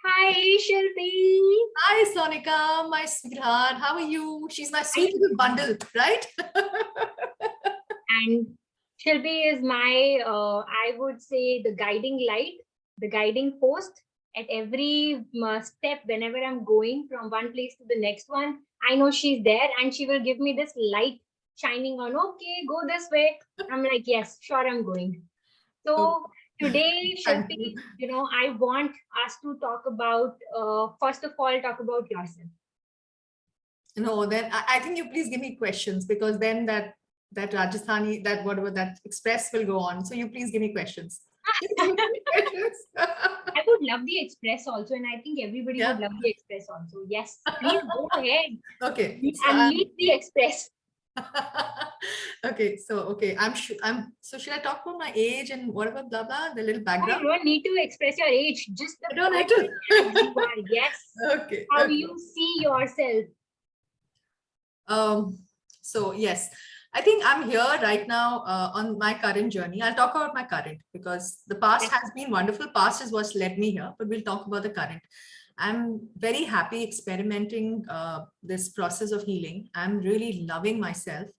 Hi, Shilpi. Hi, Sonika, my sweetheart. How are you? She's my I, sweet little bundle, right? and Shilpi is my, I would say, the guiding light, the guiding post at every step. Whenever I'm going from one place to the next one, I know she's there and she will give me this light shining on. Okay, go this way. I'm like, yes, sure, I'm going. Oh, So today, thank Shilpi, you. I want us to talk about, first of all, talk about yourself. No, then I think you please give me questions because then that Rajasthani, that whatever that express will go on. So you please give me questions. Give me questions. I would love the express also, and I think everybody would Yeah. love the express also. Yes, please go ahead. Okay. So Unleash the express. okay. So okay. I'm sure. So should I talk about my age and whatever blah blah the little No, you background? don't need to express your age, just the I don't have person as you to. are. Yes, Okay. how Okay. you see yourself. Um, so yes, I think I'm here right now on my current journey. I'll talk about my current because the past Yes, has been wonderful. Past is what's led me here, but we'll talk about the current. I'm very happy experimenting this process of healing. I'm really loving myself,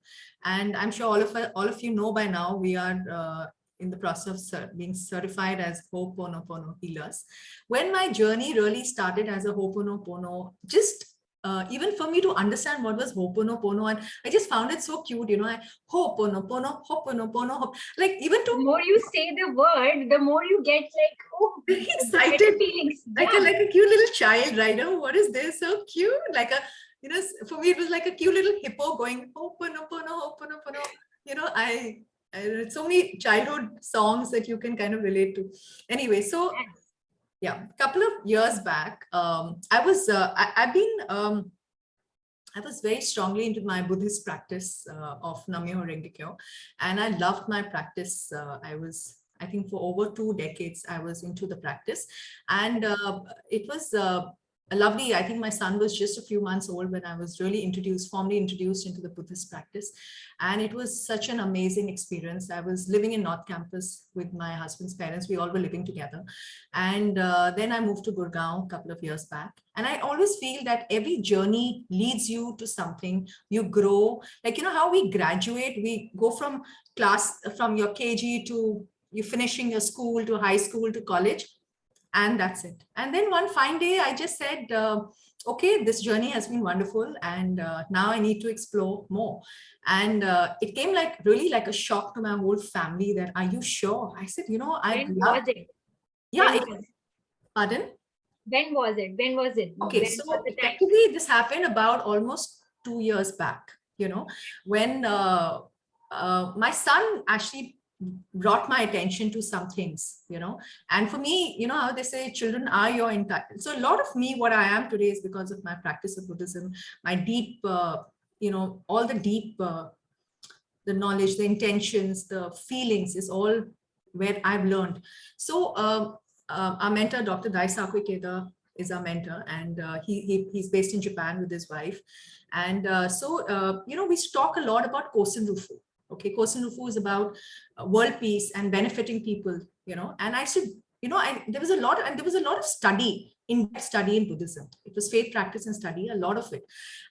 and I'm sure all of you know by now we are. In the process of being certified as Ho'oponopono healers. When my journey really started as a Ho'oponopono, just even for me to understand what was Ho'oponopono, and I just found it so cute, I Ho'oponopono, Ho'oponopono, like even the to more you say the word, the more you get like, oh, very better excited, feelings. like Yeah, a cute little child, right? Oh, what is this? So cute, like a for me it was like a cute little hippo going Ho'oponopono, Ho'oponopono. I so many childhood songs that you can kind of relate to. Anyway, so yes, yeah, a couple of years back, I've been I was very strongly into my Buddhist practice of Namyo Renge Kyo, and I loved my practice. I think, for over 2 decades, I was into the practice, and it was lovely. I think my son was just a few months old when I was really formally introduced into the Buddhist practice, and it was such an amazing experience. I was living in North Campus with my husband's parents. We all were living together, and then I moved to Gurgaon a couple of years back. And I always feel that every journey leads you to something. You grow, like, how we graduate, we go from from your KG to you finishing your school to high school to college. And that's it. And then one fine day, I just said, okay, this journey has been wonderful. And now I need to explore more. And it came like really like a shock to my whole family that, are you sure? I said, I'd when love, was it? yeah, When was pardon? when was it? When was it? Okay, When was so the time? effectively, this happened about almost 2 years back, when my son actually brought my attention to some things, and for me, how they say children are your entire. So a lot of me, what I am today is because of my practice of Buddhism, my deep, all the deep, the knowledge, the intentions, the feelings is all where I've learned. So our mentor, Dr. Daisaku Ikeda, is our mentor, and he's based in Japan with his wife. And we talk a lot about Kosen Rufu. Okay, Kosen Rufu is about world peace and benefiting people, and I should, there was a lot, and there was a lot of study in Buddhism. It was faith, practice, and study, a lot of it,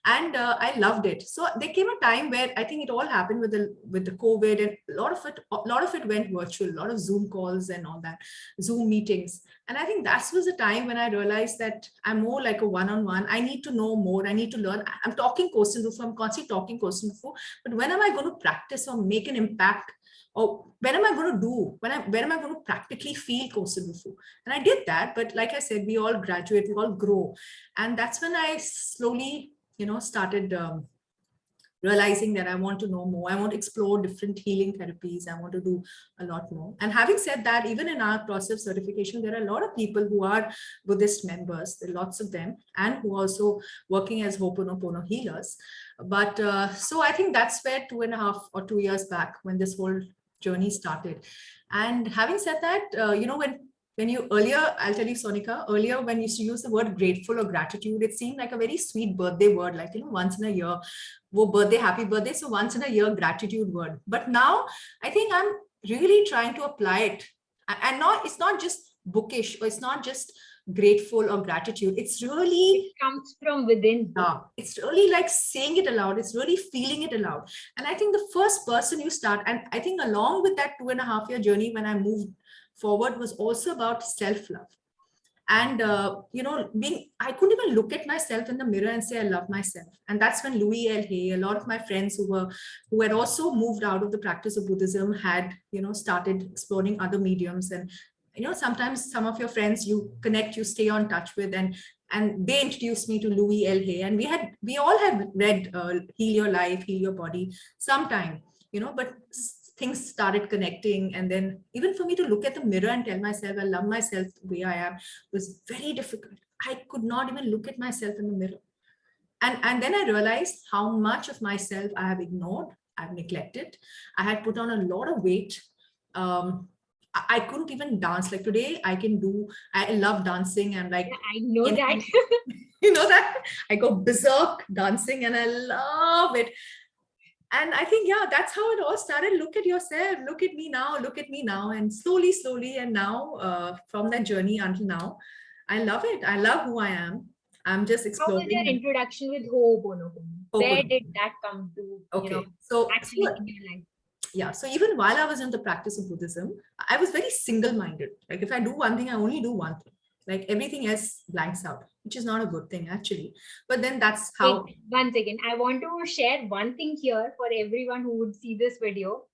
and I loved it. So there came a time where I think it all happened with the COVID, and a lot of it went virtual, a lot of Zoom calls and all that, Zoom meetings. And I think that was the time when I realized that I'm more like a one-on-one. I need to know more. I need to learn. I'm talking Kosen Rufu. I'm constantly talking Kosen Rufu. But when am I going to practice or make an impact? Or when am I going to do? When am I going to practically feel Kosen Rufu? And I did that. But like I said, we all graduate, we all grow. And that's when I slowly, started realizing that I want to know more. I want to explore different healing therapies. I want to do a lot more. And having said that, even in our process of certification, there are a lot of people who are Buddhist members. There are lots of them, and who are also working as Ho'oponopono healers. But so I think that's where 2.5 or 2 years back, when this whole journey started. And having said that, when you earlier, I'll tell you, Sonika, earlier when you used to use the word grateful or gratitude, it seemed like a very sweet birthday word, like, once in a year, wo birthday, happy birthday. So once in a year gratitude word. But now I think I'm really trying to apply it. And not, it's not just bookish, or it's not just grateful or gratitude. It's It really, comes from within. it's really like saying it aloud. It's really feeling it aloud. And I think the first person you start, and I think along with that 2.5 year journey when I moved forward, was also about self-love. And being, I couldn't even look at myself in the mirror and say I love myself. And that's when Louis L. Hay, a lot of my friends who had also moved out of the practice of Buddhism, had started exploring other mediums. And sometimes some of your friends you connect, you stay on touch with, and they introduced me to Louis L. Hay, and we all have read Heal Your Life, Heal Your Body sometime, but things started connecting. And then even for me to look at the mirror and tell myself I love myself the way I am was very difficult. I could not even look at myself in the mirror. And then I realized how much of myself I have ignored, I've neglected. I had put on a lot of weight. I couldn't even dance. Like today, I love dancing, and like Yeah, I know that. anything, that I go berserk dancing and I love it. And I think, yeah, that's how it all started. Look at yourself, look at me now, look at me now. And slowly, and now from that journey until now, I love it. I love who I am. I'm just How was your exploring and introduction with Ho'oponopono? Where open. did that come to, Okay. So, actually in your life? yeah. So even while I was in the practice of Buddhism, I was very single-minded. Like if I do one thing, I only do one thing. Like everything else blanks out, which is not a good thing actually. But then that's how. Wait, 1 second. I want to share one thing here for everyone who would see this video.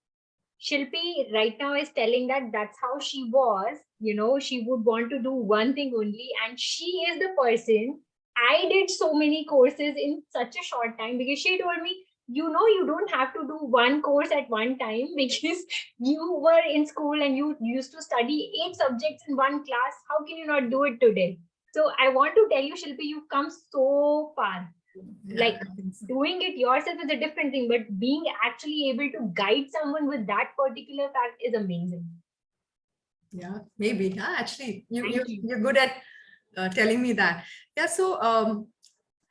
Shilpi right now is telling that that's how she was. She would want to do one thing only, and she is the person. I did so many courses in such a short time because she told me, you don't have to do one course at one time because you were in school and you used to study 8 subjects in one class. How can you not do it today? So I want to tell you, Shilpi, you've come so far. Yeah, Like I think so. doing it yourself is a different thing, but being actually able to guide someone with that particular fact is amazing. Yeah, maybe. Yeah, actually, Thank you. you're good at telling me that. Yeah. So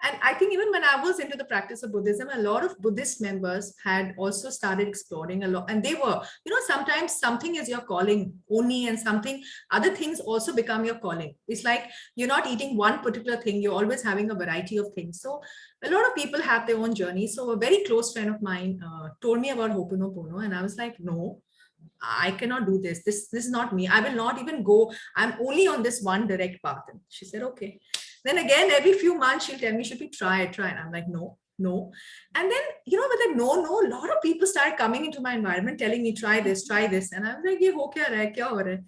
and I think even when I was into the practice of Buddhism, a lot of Buddhist members had also started exploring a lot. And they were, sometimes something is your calling only, and something, other things also become your calling. It's like you're not eating one particular thing, you're always having a variety of things. So a lot of people have their own journey. So a very close friend of mine told me about Ho'oponopono, and I was like, no, I cannot do this. This is not me. I will not even go. I'm only on this one direct path. And she said, okay. Then again, every few months she'll tell me, should we try it, try it? I'm like, no, no. And then, with that no, a lot of people started coming into my environment telling me, try this, try this. And I'm like, ye ho kya raha hai? Kya ho raha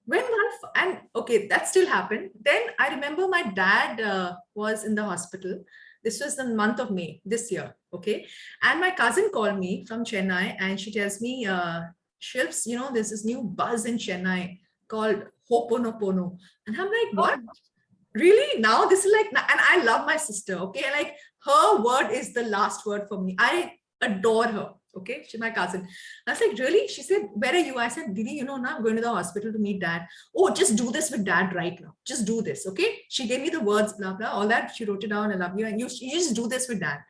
hai? And okay, that still happened. Then I remember my dad was in the hospital. This was the month of May this year. Okay. And my cousin called me from Chennai and she tells me, Shilps, there's this new buzz in Chennai called Ho'oponopono. And I'm like, Oh, what? Really? Now this is like, and I love my sister. Okay. Like her word is the last word for me. I adore her. Okay. She's my cousin. I was like, really? She said, where are you? I said, Didi, now I'm going to the hospital to meet dad. Oh, just do this with dad right now. Just do this. Okay. She gave me the words, blah, blah, all that. She wrote it down. I love you. And you just do this with dad.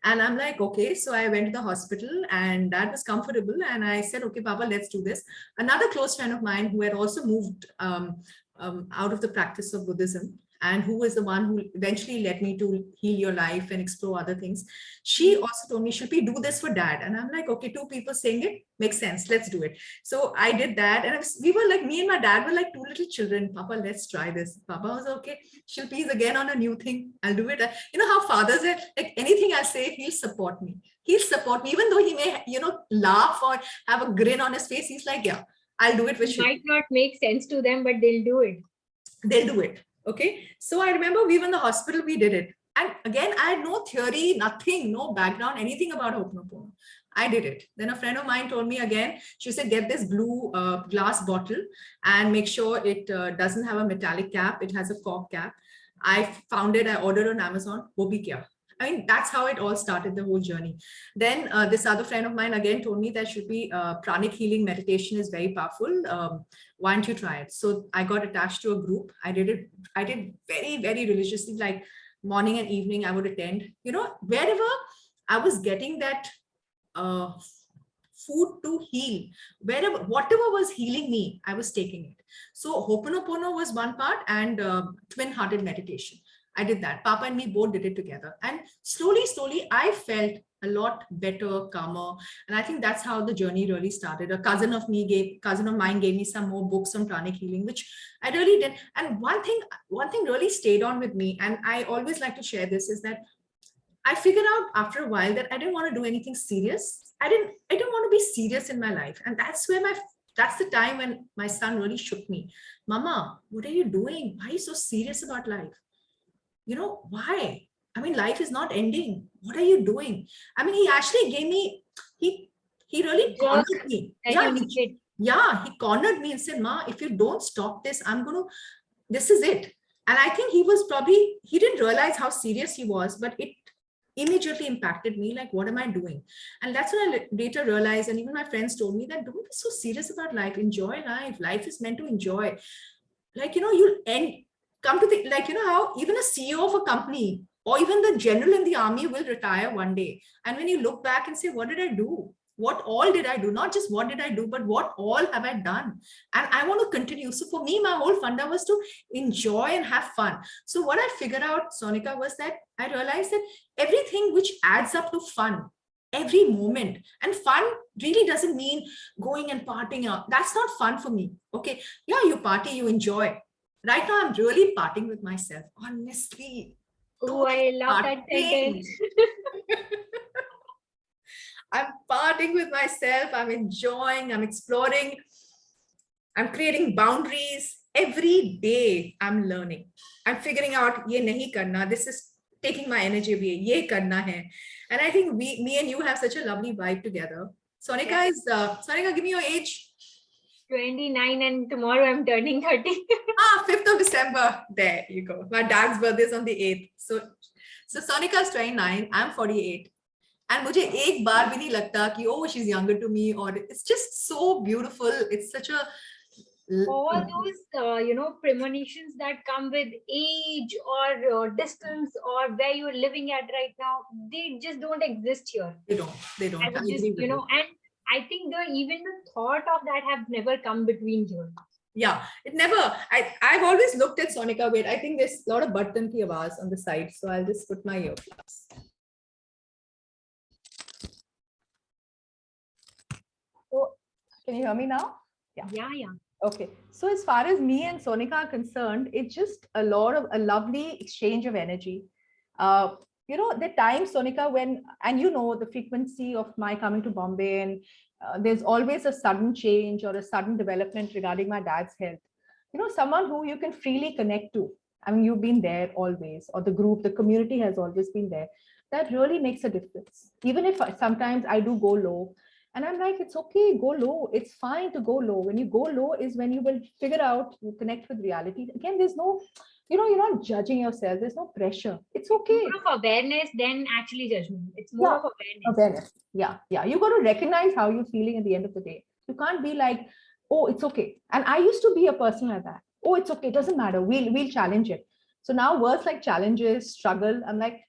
And I'm like, okay. So I went to the hospital and dad was comfortable. And I said, okay, Papa, let's do this. Another close friend of mine who had also moved out of the practice of Buddhism, and who was the one who eventually led me to Heal Your Life and explore other things. She also told me, should we do this for dad? And I'm like, okay, two people saying it makes sense. Let's do it. So I did that. And we were like, me and my dad were like two little children. Papa, let's try this. Papa was okay. Shilpi is again on a new thing. I'll do it. You know how fathers are, like anything I say, he'll support me. He'll support me. Even though he may, laugh or have a grin on his face, he's like, yeah, I'll do it with it Shilpi. might not make sense to them, but they'll do it. They'll do it. Okay. So I remember we were in the hospital, we did it. And again, I had no theory, nothing, no background, anything about Ho'oponopono. I did it. Then a friend of mine told me again, she said, get this blue glass bottle and make sure it doesn't have a metallic cap. It has a cork cap. I found it, I ordered on Amazon. Wo bhi kya. I mean, that's how it all started, the whole journey. Then this other friend of mine again told me that should be pranic healing meditation is very powerful. Why don't you try it? So I got attached to a group. I did very, very religiously, like morning and evening I would attend, wherever I was getting that uh, food to heal. Wherever, whatever was healing me, I was taking it. So Ho'oponopono was one part, and twin-hearted meditation. I did that. Papa and me both did it together. And slowly, slowly, I felt a lot better, calmer. And I think that's how the journey really started. A cousin of mine gave me some more books on pranic healing, which I really did. And one thing really stayed on with me, and I always like to share this, is that I figured out after a while that I didn't want to do anything serious. I didn't want to be serious in my life. And that's the time when my son really shook me. Mama, what are you doing? Why are you so serious about life? Why? I mean, life is not ending. What are you doing? I mean, he actually gave me, he he really Jerk cornered me. that you needed. He cornered me and said, Ma, if you don't stop this, this is it. And I think he didn't realize how serious he was, but it immediately impacted me, like, what am I doing? And that's when I later realized, and even my friends told me, that don't be so serious about life. Enjoy life. Life is meant to enjoy. Like, you'll end, come to the, like, how even a CEO of a company or even the general in the army will retire one day. And when you look back and say, what did I do? What all did I do? Not just what did I do, but what all have I done? And I want to continue. So for me, my whole funda was to enjoy and have fun. So what I figured out, Sonika, was that I realized that everything which adds up to fun, every moment, and fun really doesn't mean going and partying out. That's not fun for me. Okay. Yeah, you party, you enjoy. Right now, I'm really partying with myself. Honestly. Oh, I love that Partying. sentence. I'm partying with myself. I'm enjoying. I'm exploring. I'm creating boundaries. Every day I'm learning. I'm figuring out, ye nahi karna. This is taking my energy away. Ye karna hai. And I think me and you have such a lovely vibe together. Sonika, give me your age. 29, and tomorrow I'm turning 30. 5th of December. There you go. My dad's birthday is on the 8th. So Sonika is 29. I'm 48. And मुझे एक बार भी नहीं लगता कि oh, she's younger to me, or it's just so beautiful. It's such a All those premonitions that come with age or distance or where you're living at right now, they just don't exist here. They don't. I I would just agree with you. and I think even the thought of that have never come between here. Yeah, it never. I've always looked at Sonika. Wait, I think there's a lot of button ki awaaz on the side, so I'll just put my earplugs. So, can you hear me now? Yeah. Okay. So as far as me and Sonika are concerned, it's just a lovely exchange of energy. The time, Sonika, when, and the frequency of my coming to Bombay, and there's always a sudden change or a sudden development regarding my dad's health. Someone who you can freely connect to. I mean, you've been there always, or the community has always been there. That really makes a difference. Even if sometimes I do go low, and I'm like, it's okay, go low. It's fine to go low. When you go low is when you will figure out, you connect with reality. Again, there's no, you're not judging yourself. There's no pressure. It's okay. More of awareness than actually judgment. It's more of awareness. Yeah. You got to recognize how you're feeling at the end of the day. You can't be like, oh, it's okay. And I used to be a person like that. Oh, it's okay. It doesn't matter. We'll challenge it. So now words like challenges, struggle, I'm like,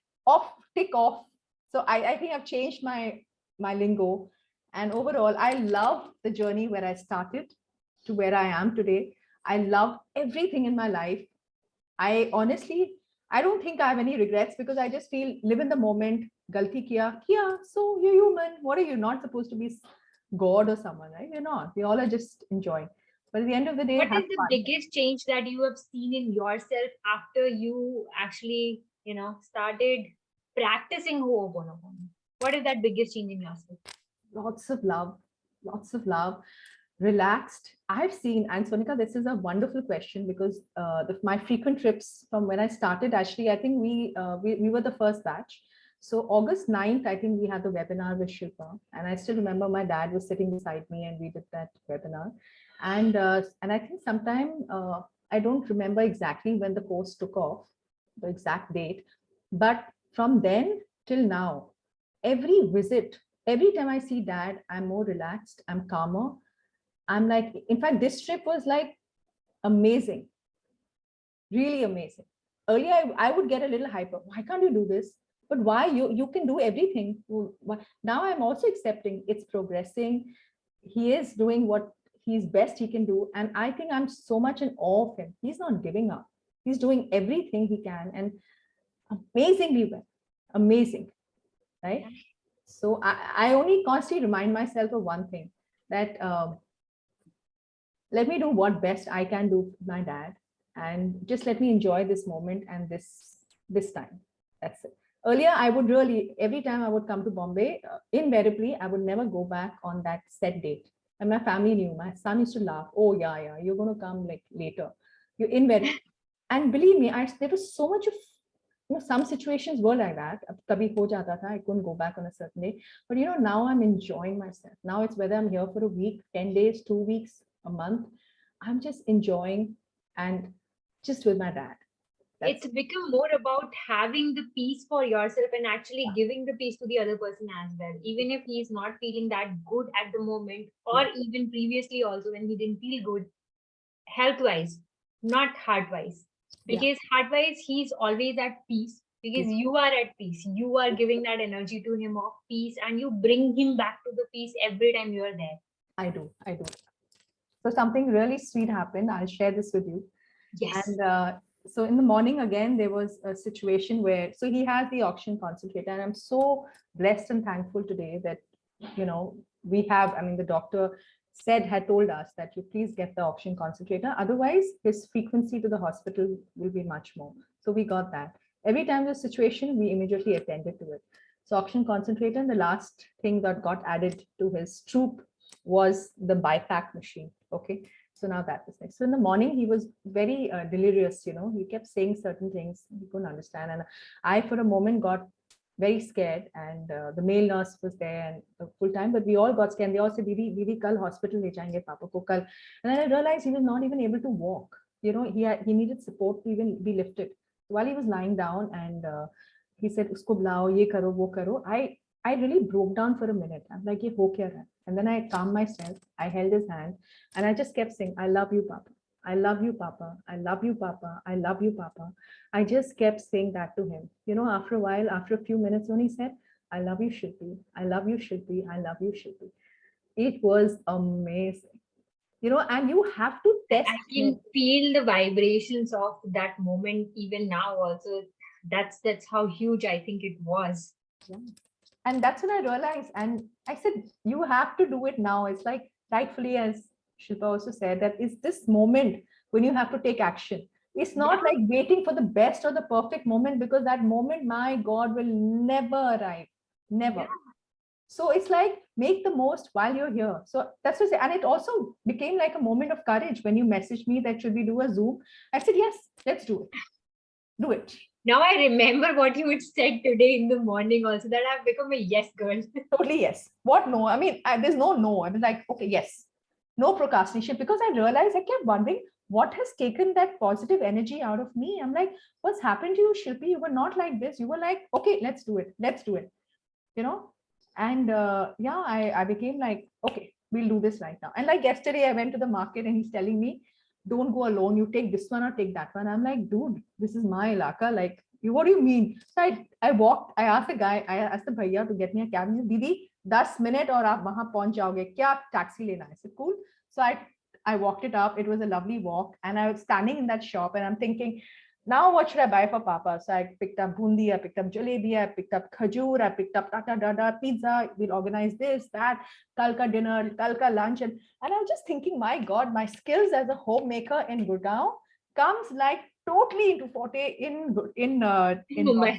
tick off. So I think I've changed my lingo. And overall, I love the journey where I started to where I am today. I love everything in my life. I don't think I have any regrets, because I just feel live in the moment. Galti kiya. So you're human. What are you, not supposed to be God or someone, right? We're not. We all are just enjoying. But at the end of the day, what is the biggest change that you have seen in yourself after you actually, started practicing Ho'oponopono? What is that biggest change in yourself? Lots of love, relaxed. I've seen, and Sonika, this is a wonderful question, because my frequent trips from when I started, actually, I think we were the first batch. So August 9th, I think we had the webinar with Shilpa, and I still remember my dad was sitting beside me and we did that webinar. And I think sometime, I don't remember exactly when the course took off, the exact date, but from then till now, every visit, every time I see dad, I'm more relaxed, I'm calmer. I'm like, in fact, this trip was like amazing, really amazing. Earlier, I would get a little hyper. Why can't you do this? but why? You can do everything. Now I'm also accepting it's progressing. He is doing what he's best he can do. And I think I'm so much in awe of him. He's not giving up. He's doing everything he can and amazingly well. Amazing, right? So I only constantly remind myself of one thing, that let me do what best I can do with my dad, and just let me enjoy this moment and this time. That's it. Earlier, I would really, every time I would come to Bombay, invariably, I would never go back on that set date. And my family knew. My son used to laugh. Oh yeah, yeah, you're going to come like later. You're invariably, and believe me, there was so much of, some situations were like that. Kabhi ho jata tha, I couldn't go back on a certain day. But now I'm enjoying myself. Now it's whether I'm here for a week, 10 days, 2 weeks, a month. I'm just enjoying and just with my dad. That's It's become more about having the peace for yourself and actually giving the peace to the other person as well. Even if he's not feeling that good at the moment, or yeah, even previously also when he didn't feel good, health wise, not heart wise. yeah, Because heart wise, he's always at peace because yeah. you are at peace. You are giving that energy to him of peace and you bring him back to the peace every time you are there. I do. So something really sweet happened. I'll share this with you. Yes. And so in the morning again, there was a situation where, so he has the oxygen concentrator, and I'm so blessed and thankful today that, we have, I mean, the doctor had told us that you please get the oxygen concentrator. Otherwise, his frequency to the hospital will be much more. So we got that. Every time there's a situation, we immediately attended to it. So oxygen concentrator, and the last thing that got added to his troop was the BiPAC machine. Okay. So now that was next. So in the morning, he was very delirious, he kept saying certain things he couldn't understand. And I, for a moment, got very scared. And the male nurse was there and full time, but we all got scared. They all said, Didi, kal hospital le jayenge papa ko kal. And then I realized he was not even able to walk. He needed support to even be lifted. So while he was lying down, and he said, usko bulao, ye karo, wo karo. I really broke down for a minute. I'm like, ye ho kya raha hai? And then I calmed myself. I held his hand and I just kept saying, I love you, Papa. I love you, Papa. I love you, Papa. I love you, Papa. I just kept saying that to him. After a while, after a few minutes, when he said, I love you, Shilpi. I love you, Shilpi. I love you, Shilpi. It was amazing. And you have to test I him. can feel the vibrations of that moment even now also. That's how huge I think it was. Yeah. And that's when I realized. And I said, you have to do it now. It's like, rightfully, as Shilpa also said, that is this moment when you have to take action. It's Yeah. not like waiting for the best or the perfect moment, because that moment, my God, will never arrive. Yeah. Never. So it's like, make the most while you're here. So that's what I say. And it also became like a moment of courage when you messaged me that should we do a Zoom. I said, yes, let's do it. Do it. Now I remember what you had said today in the morning also, that I've become a yes girl. Totally yes. What no? I mean, there's no no. I was like, okay, yes. No procrastination, because I realized, I kept wondering what has taken that positive energy out of me. I'm like, what's happened to you, Shilpi? You were not like this. You were like, okay, let's do it. Let's do it. You know? And yeah, I became like, okay, we'll do this right now. And like yesterday, I went to the market and he's telling me, don't go alone. You take this one or take that one. I'm like, dude, this is my ilaka. Like, what do you mean? So I walked, I asked the guy, I asked the bhaiya to get me a cab. He said, Didi, 10 minutes और आप वहां पहुंच जाओगे, क्या taxi लेना है? I said, cool. So I walked it up. It was a lovely walk, and I was standing in that shop, and I'm thinking, now what should I buy for Papa? So I picked up bundi, I picked up jalebi, I picked up khajur, I picked up tata dada pizza. We'll organize this, that, kalka dinner, kalka lunch, and I was just thinking, my God, my skills as a homemaker in Gurgaon comes like totally into forte in Bombay.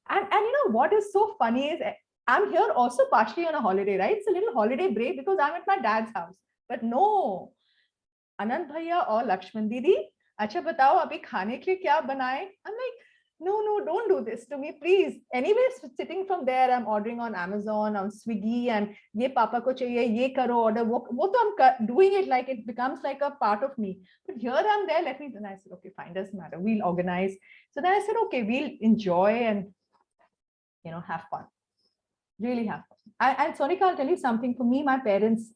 And what is so funny is, I'm here also partially on a holiday, right? It's a little holiday break because I'm at my dad's house. But no, Anand Bhaiya or Lakshman Didi, अच्छा बताओ अभी खाने के लिए क्या बनाए? I'm like, no, don't do this to me, please. Anyways, sitting from there, I'm ordering on Amazon, on Swiggy, and ये पापा को चाहिए, ये करो order. वो तो I'm doing it like it becomes like a part of me. But here I'm there, let me. Then I said, okay, fine, doesn't matter. We'll organize. So then I said, okay, we'll enjoy and have fun. Really have fun. And Sonika, I'll tell you something. For me, my parents.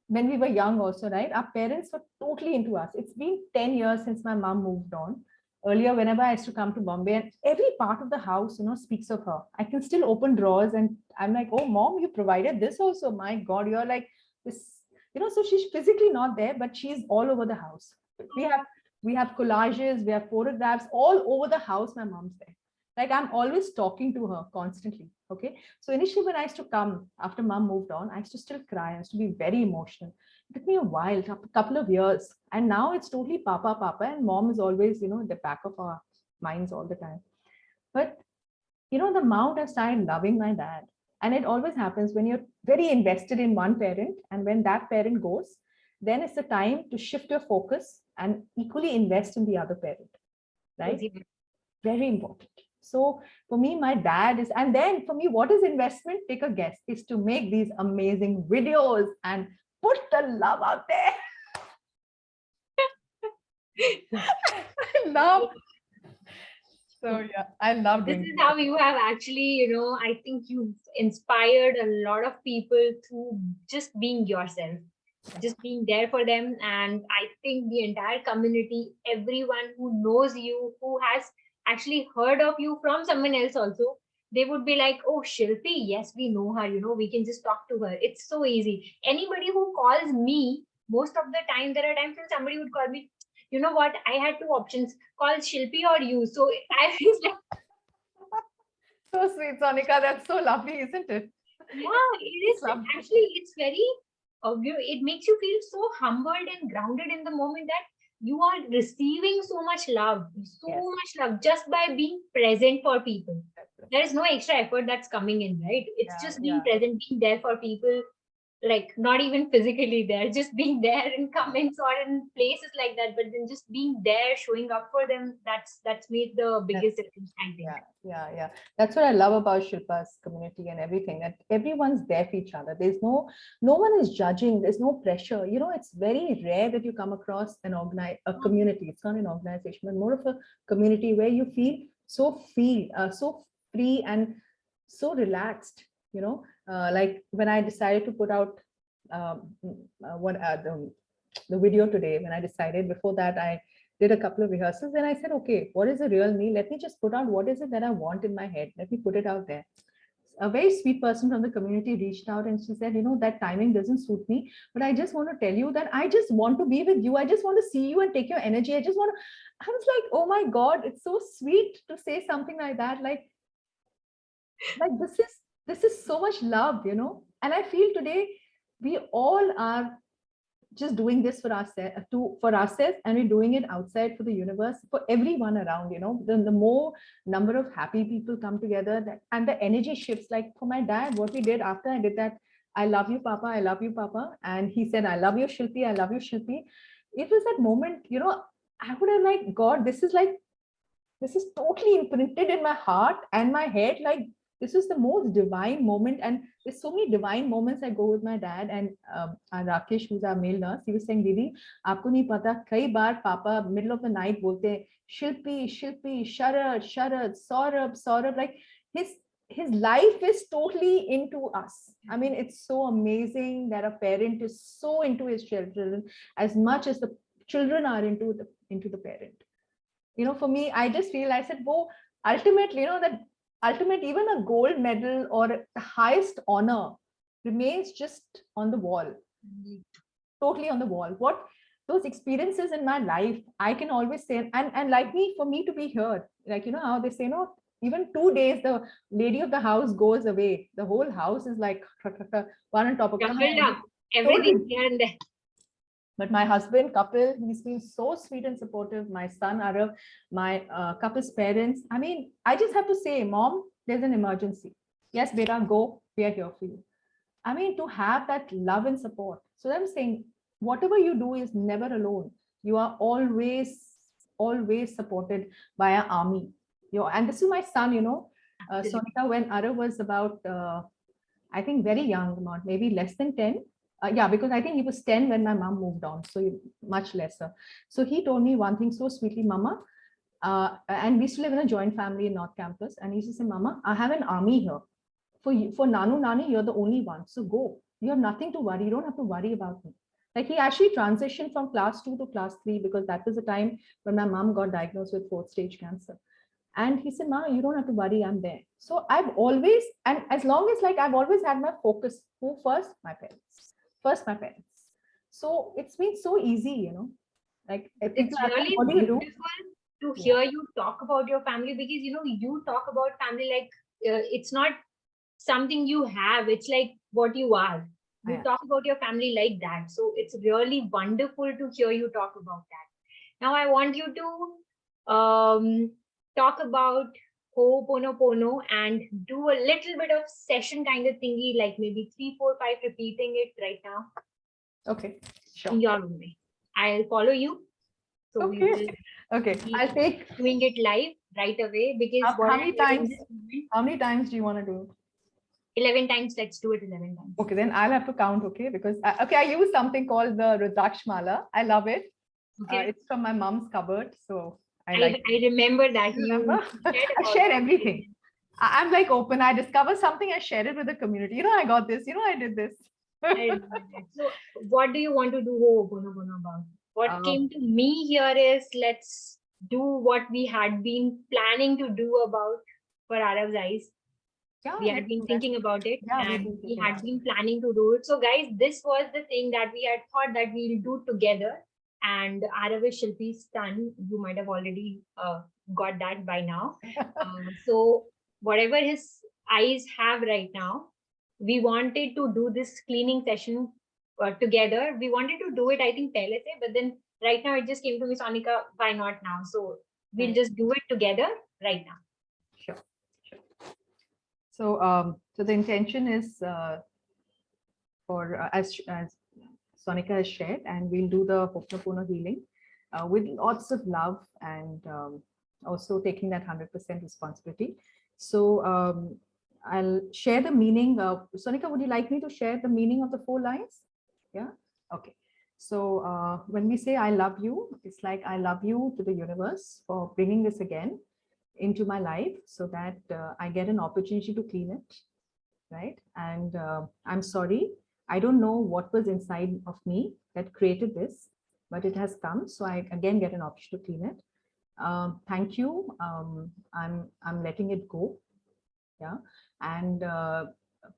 When we were young also, right, our parents were totally into us. It's been 10 years since my mom moved on. earlier, whenever I used to come to Bombay, and every part of the house, speaks of her. I can still open drawers and I'm like, oh, mom, you provided this also. My God, you're like this, so she's physically not there, but she's all over the house. We have collages, we have photographs all over the house. My mom's there. Like I'm always talking to her constantly. Okay. So initially when I used to come after mom moved on, I used to still cry. I used to be very emotional. It took me a while, a couple of years. And now it's totally papa, papa. And mom is always, at the back of our minds all the time. But, the amount I started loving my dad. And it always happens when you're very invested in one parent. And when that parent goes, then it's the time to shift your focus and equally invest in the other parent. Right? Very important. So for me, my dad is, and then for me, what is investment? Take a guess, is to make these amazing videos and put the love out there. I love. So yeah, I love This doing is how you have actually, I think you've inspired a lot of people through just being yourself, just being there for them. And I think the entire community, everyone who knows you, who has actually heard of you from someone else also, they would be like, oh, Shilpi, yes, we know her, we can just talk to her. It's so easy. Anybody who calls me, most of the time, there are times when somebody would call me, you know what, I had two options, call Shilpi or you. So I was like, so sweet, Sonika. That's so lovely, isn't it? yeah, it is actually, it's very, it makes you feel so humbled and grounded in the moment that you are receiving so much love, much love just by being present for people. There is no extra effort that's coming in, right? It's just being present, being there for people, like not even physically there, just being there in comments or in places like that, but then just being there, showing up for them, that's made the biggest difference, I think. Yeah. That's what I love about Shilpa's community and everything, that everyone's there for each other. There's no one is judging, there's no pressure. It's very rare that you come across a community. It's not an organization, but more of a community where you feel so free and so relaxed, like when I decided to put out the video today, when I decided, before that I did a couple of rehearsals and I said, okay, what is the real me? Let me just put out what is it that I want in my head. Let me put it out there. A very sweet person from the community reached out and she said, that timing doesn't suit me, but I just want to tell you that I just want to be with you. I just want to see you and take your energy. I was like, oh my God, it's so sweet to say something like that. Like this is so much love, and I feel today we all are just doing this for ourselves, and we're doing it outside for the universe, for everyone around. The more number of happy people come together, and the energy shifts. Like for my dad, what we did after I did that, I love you, Papa, I love you, Papa, and he said, I love you, Shilpi, I love you, Shilpi. It was that moment, I would have like, God, this is totally imprinted in my heart and my head. Like this is the most divine moment, and there's so many divine moments I go with my dad. And Rakesh, who's our male nurse, he was saying, Didi, aapko nahi pata, kai baar Papa middle of the night bolte, Shilpi, Shilpi, Sharad, Sharad, Saurabh, Saurabh. Like his life is totally into us. I mean, it's so amazing that a parent is so into his children as much as the children are into the parent. For me, I just feel, I said, whoa, ultimately, that ultimate, even a gold medal or the highest honor remains just on the wall, totally on the wall. What those experiences in my life, I can always say, and like for me to be here, like, how they say, no, even 2 days, the lady of the house goes away. The whole house is like one on top of everything here and there. But my husband, Kapil, he's been so sweet and supportive. My son, Arav, my Kapil's parents. I mean, I just have to say, Mom, there's an emergency. Yes, beta, go. We are here for you. I mean, to have that love and support. So I'm saying, whatever you do is never alone. You are always supported by an army. And this is my son, Sonika, when Arav was about, I think very young, maybe less than 10. Because I think he was 10 when my mom moved on, so much lesser. So he told me one thing so sweetly, Mama, and we used to live in a joint family in North Campus, and he used to say, Mama, I have an army here. For you, for Nanu, Nani, you're the only one. So go. You have nothing to worry. You don't have to worry about me. Like he actually transitioned from class 2 to class 3 because that was the time when my mom got diagnosed with 4th stage cancer. And he said, Ma, you don't have to worry, I'm there. So I've always, and as long as like I've always had my focus, who first? My parents. First, my parents. So it's been so easy, you know. Like if people It's ask me, really what do you do? beautiful to Yeah. hear you talk about your family, because you talk about family like it's not something you have, it's like what you are. You Yeah. talk about your family like that, so it's really wonderful to hear you talk about that. Now I want you to talk about Ho'oponopono and do a little bit of session kind of thingy, like maybe 3, 4, 5 repeating it right now Okay, sure. in your own way. I'll follow you. So we will Okay. Okay. be I'll take doing it live right away, because how what many I did in times? this moment, How many times do you want to do? 11 times, let's do it 11 times. Okay, then I'll have to count, okay? Because I use something called the Rudraksh Mala. I love it. Okay. It's from my mom's cupboard, so I I like it. remember that you Remember? shared I about share that. everything. I'm like open. I discover something, I share it with the community. You know, I got this. You know, I did this. I remember that. So what do you want to do Ho'oponopono about? What came to me here is, let's do what we had been planning to do about for Arav's eyes. Yeah, We had let's been do that. thinking about it, Yeah, we've and been we thinking had about been planning to do it. So guys, this was the thing that we had thought that we'll do together. And Arav is Shilpi's son. You might have already got that by now. So whatever his eyes have right now, we wanted to do this cleaning session together. We wanted to do it, I think, pehle se, but then right now it just came to me, Sonika, why not now? So we'll Right. just do it together right now. Sure. So, so the intention is for as Sonika has shared, and we'll do the Ho'oponopono healing with lots of love and also taking that 100% responsibility. So I'll share the meaning. Sonika, would you like me to share the meaning of the 4 lines? Yeah. Okay. So when we say I love you, it's like I love you to the universe for bringing this again into my life so that I get an opportunity to clean it, right? And I'm sorry, I don't know what was inside of me that created this, but it has come. So I again get an option to clean it. Thank you. I'm letting it go. Yeah. And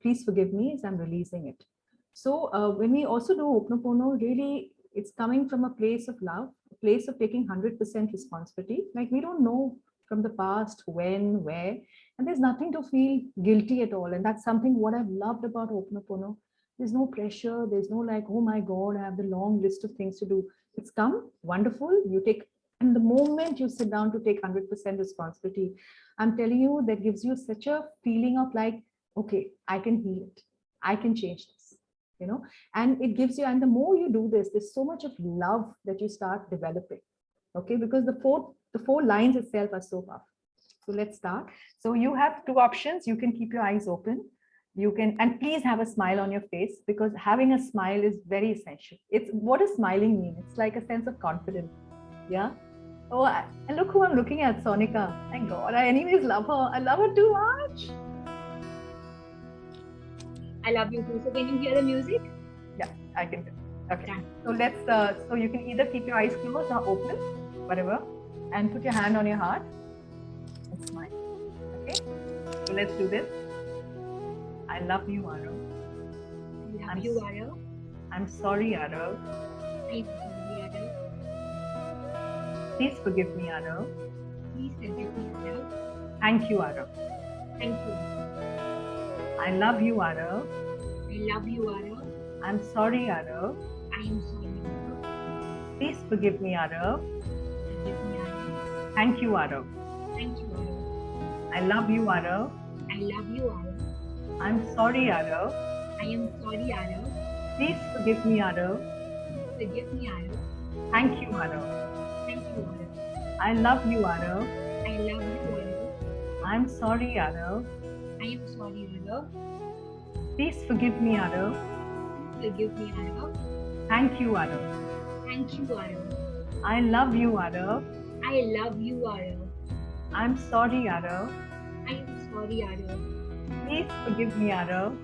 please forgive me as I'm releasing it. So when we also do Ho'oponopono, really, it's coming from a place of love, a place of taking 100% responsibility. Like we don't know from the past when, where, and there's nothing to feel guilty at all. And that's something what I've loved about Ho'oponopono. There's no pressure. There's no like, oh my God, I have the long list of things to do. It's come wonderful. You take, and the moment you sit down to take 100% responsibility, I'm telling you, that gives you such a feeling of like, okay, I can heal it. I can change this, you know, and it gives you, and the more you do this, there's so much of love that you start developing. Okay, because the four lines itself are so powerful. So let's start. So you have 2 options. You can keep your eyes open. You can, and please have a smile on your face, because having a smile is very essential. It's what does smiling mean? It's like a sense of confidence. Yeah. Oh, and look who I'm looking at, Sonika. My God, I anyways love her. I love her too much. I love you too. So can you hear the music? Yeah, I can do. Okay. Done. So let's, so you can either keep your eyes closed or open, whatever, and put your hand on your heart and smile. Okay. So let's do this. I love you, Arav. I love you, Arav. I'm sorry, Arav. I'm sorry, Arav. Please forgive me, Arav. Please forgive me, Arav. Thank you, Arav. Thank you. I love you, Arav. I love you, Arav. I'm sorry, Arav. I am sorry, Arav. Please forgive me, Arav. Forgive me, Arav. Thank you, Arav. Thank you, Arav. I love you, Arav. I love you, Arav. I'm sorry, Arav. I am sorry, Arav. Please forgive me, Arav. Forgive me, Arav. Thank you, Arav. Thank you, Arav. I love you, Arav. I love you, Arav. I'm sorry, Arav. I am sorry, Arav. Please forgive me, Arav. Forgive me, Arav. Thank you, Arav. Thank you, Arav. I love you, Arav. I love you, Arav. I'm sorry, Arav. I am sorry, Arav. Please forgive me, Arav.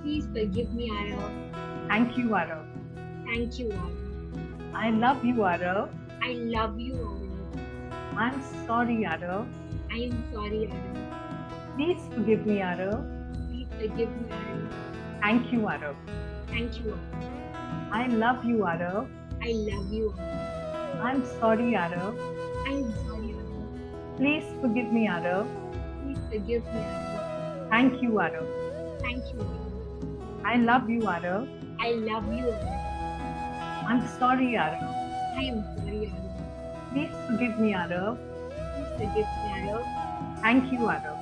Please forgive me, Arav. Thank you, Arav. Thank you, Arav. I love you, Arav. I love you, Arav. I'm sorry, Arav. I am sorry, Arav. Please forgive me, Arav. Please forgive me, Arav. Thank you, Arav. Thank you, Arav. I love you, Arav. I love you, Arav. I'm sorry, Arav. I am sorry, Arav. Please forgive me, Arav. Please forgive me, Arav. Thank you, Arav. Thank you, Arav. I love you, Arav. I love you, Arav. I'm sorry, Arav. I am sorry, Arav. Please forgive me, Arav. Please forgive me, Arav. Thank you, Arav.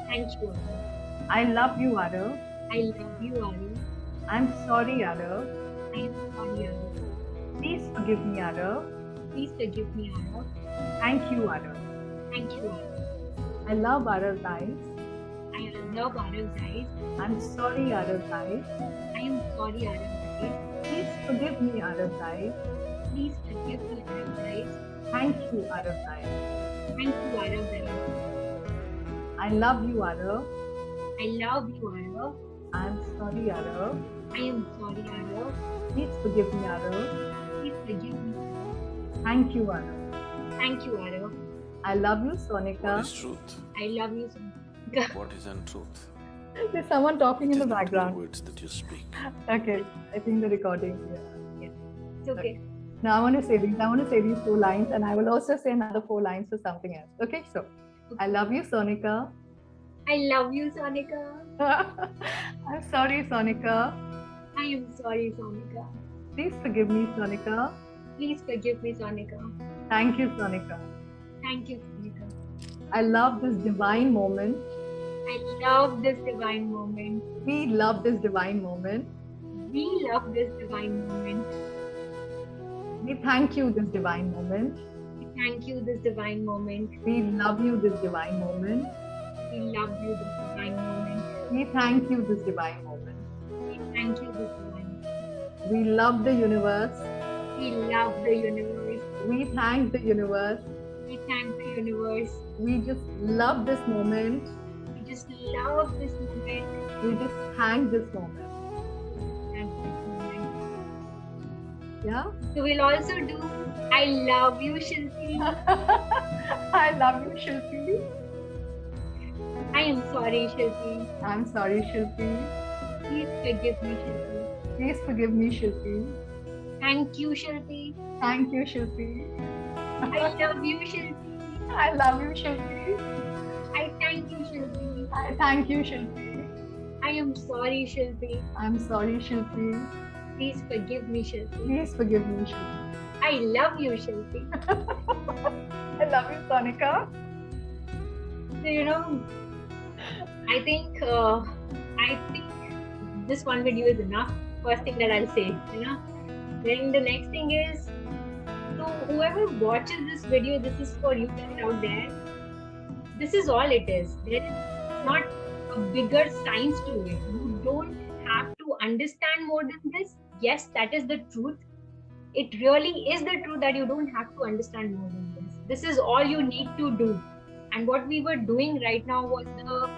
Thank you, Arav. I love you, Arav. I love you, Arav. I'm sorry, Arav. I am sorry, Arav. Please forgive me, Arav. Please forgive me, Arav. Thank you, Arav. Thank you, Arav. I love Arav's eyes. I love Arav's eyes. I'm sorry, Arav's eyes. I am sorry, Arav's eyes. Please forgive me, Arav's eyes. Please forgive me, Arav's eyes. Thank you, Arav's eyes. Thank you, Arav's eyes. I love you, Arav. I love you, Arav. I'm sorry, Arav. I am sorry, Arav. Please forgive me, Arav. Please forgive me. Thank you, Arav. Thank you, Arav. I love you, Sonika. What is truth? I love you, Sonika. What is untruth? There's someone talking in It the is not background. the words that you speak. Okay, I think the recording. Yeah. It's okay. Now I want to say these. I want to say these 4 lines, and I will also say another 4 lines for something else. Okay, so I love you, Sonika. I love you, Sonika. I'm sorry, Sonika. I am sorry, Sonika. Please forgive me, Sonika. Please forgive me, Sonika. Thank you, Sonika. Thank you, Sonika. I love this divine moment. I love this divine moment. We love this divine moment. We love this divine moment. We thank you this divine moment. We thank you this divine moment. We love you this divine moment. We love you this divine moment. We thank you this divine moment. We thank you this divine moment. We love the universe. We love the universe. We thank the universe. We thank the universe. We just love this moment. We just love this moment. We just thank this moment. Thank this moment. Yeah? So we'll also do I love you, Shilpi. I love you, Shilpi. I am sorry, Shilpi. I'm sorry, Shilpi. Please forgive me, Shilpi. Please forgive me, Shilpi. Thank you, Shilpi. Thank you, Shilpi. I love you, Shilpi. I love you, Shilpi. I thank you, Shilpi. I thank you, Shilpi. I am sorry, Shilpi. I'm sorry, Shilpi. Please forgive me, Shilpi. Please forgive me, Shilpi. I love you, Shilpi. I love you, Sonika. So, I think this one video is enough. First thing that I'll say, Then the next thing is, so whoever watches this video, this is for you guys out there. This is all it is. There is not a bigger science to it. You don't have to understand more than this. Yes, that is the truth. It really is the truth that you don't have to understand more than this. This is all you need to do. And what we were doing right now was the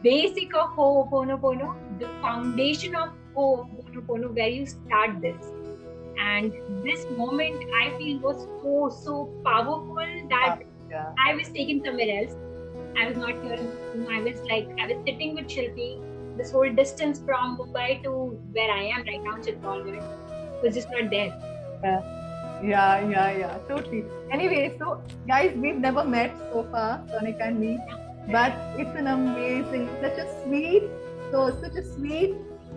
basic of Ho'oponopono, the foundation of Ho'oponopono, where you start this. And this moment I feel was so powerful that Yeah. I was taken somewhere else. I was not here. I was sitting with Shilpi. This whole distance from Mumbai to where I am right now, Chittorgarh, was just not there. Yeah, totally. Anyway, so guys, we've never met so far, Sonika and me, but it's an amazing, such a sweet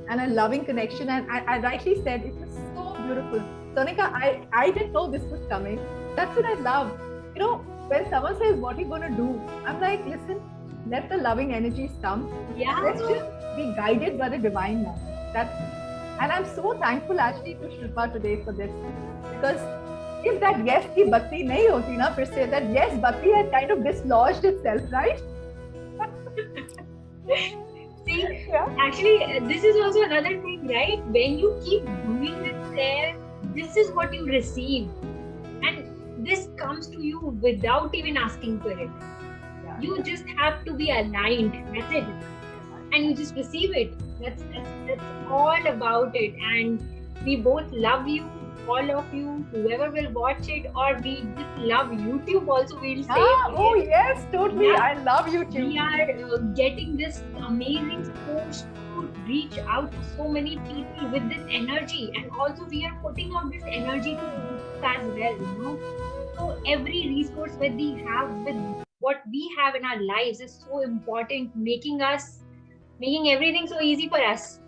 and a loving connection. And I rightly said it was so beautiful. Sonika, I didn't know this was coming. That's what I love. When someone says, what are you going to do? I'm like, listen, let the loving energies come. Yeah. Let's just be guided by the divine moment. And I'm so thankful actually to Shilpa today for this. Because if that yes ki bhakti nahi hoti na, fir se, that yes bhakti had kind of dislodged itself, right? See, Yeah. actually, this is also another thing, right? When you keep doing this there, this is what you receive. And this comes to you without even asking for it. Yeah. You just have to be aligned. That's it. And you just receive it. That's all about it. And We both love you, all of you, whoever will watch it, or we just love YouTube also, we'll say. Oh yes, totally. Yeah. I love YouTube. We are getting this amazing source to reach out to so many people with this energy, and also we are putting out this energy to youth as well, you know. So every resource that we have with what we have in our lives is so important, making everything so easy for us.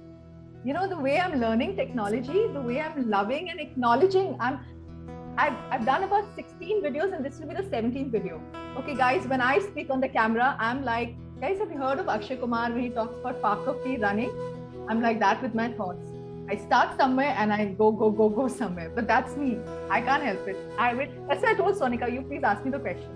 You know, the way I'm learning technology, the way I'm loving and acknowledging, I've done about 16 videos and this will be the 17th video. Okay, guys, when I speak on the camera, I'm like, guys, have you heard of Akshay Kumar when he talks about parkour free running? I'm like that with my thoughts. I start somewhere and I go somewhere. But that's me. I can't help it. That's why I told Sonika, you please ask me the question.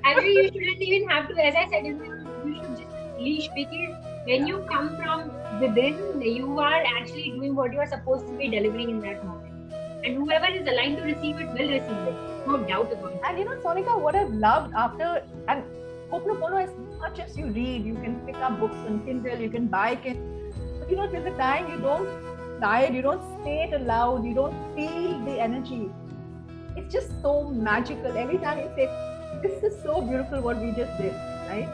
Actually, you shouldn't even have to, as I said, you should just unleash, because when you come from within, you are actually doing what you are supposed to be delivering in that moment. And whoever is aligned to receive it will receive it. No doubt about it. And you know, Sonika, what I've loved after, and Ho'oponopono, as much as you read, you can pick up books on Kindle, you can buy it. But you know, till the time you don't try it, you don't say it aloud, you don't feel the energy. It's just so magical. Every time you say, this is so beautiful what we just did, right?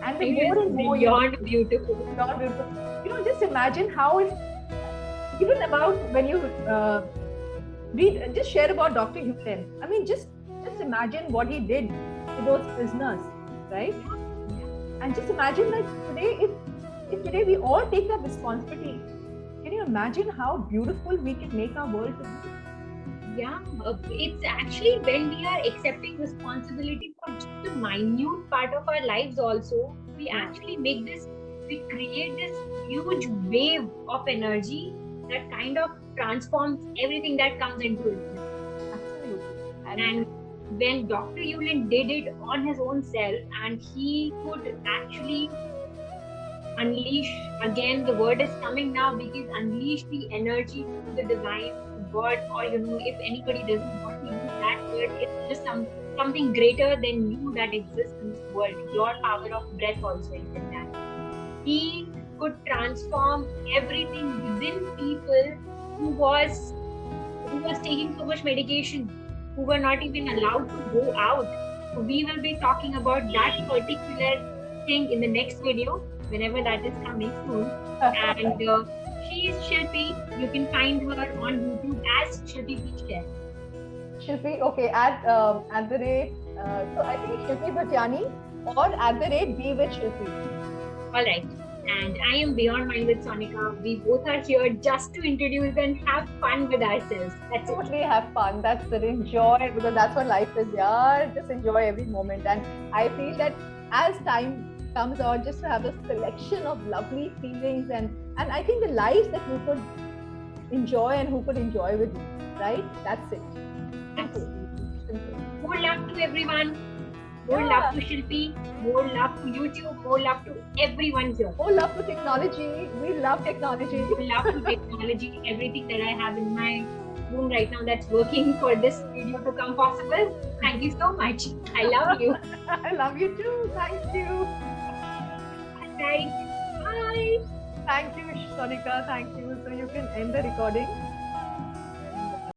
And the more and more beyond beautiful. Beyond beautiful. You know, just imagine how it, even about when you read, just share about Dr. Hewlett. I mean, just imagine what he did to those prisoners, right? And just imagine that today, if today we all take that responsibility, can you imagine how beautiful we can make our world to be? Yeah, it's actually when we are accepting responsibility for just a minute part of our lives also, we actually we create this huge wave of energy that kind of transforms everything that comes into it. Absolutely. And when Dr. Yulin did it on his own self, and he could actually unleash, again the word is coming now, because unleash the energy to the divine, to God, or you know, if anybody doesn't want to use that word, it's just something greater than you that exists in this world. Your power of breath also is in that. He could transform everything within people who was taking so much medication, who were not even allowed to go out. So we will be talking about that particular thing in the next video, whenever that is coming soon. And she is Shilpi. You can find her on YouTube as Shilpi Peach. Shilpi, okay, at the rate, so I think Shilpi Bhatyani or at the rate Be with Shilpi. All right. And I am Beyond Mind with Sonika. We both are here just to introduce and have fun with ourselves. That's totally have fun. That's it. Enjoy, because that's what life is. Yeah, just enjoy every moment. And I feel that as time comes on, just to have a selection of lovely feelings and I think the lives that we could enjoy and who could enjoy with you, right? That's it. Simple. More love to everyone. More love to Shilpi, more love to YouTube, more love to everyone here. More love to technology. We love technology. We love to technology. Everything that I have in my room right now that's working for this video to come possible. Thank you so much. I love you. I love you too. Thank you. Bye. Bye. Thank you, Sonika. Thank you. So you can end the recording.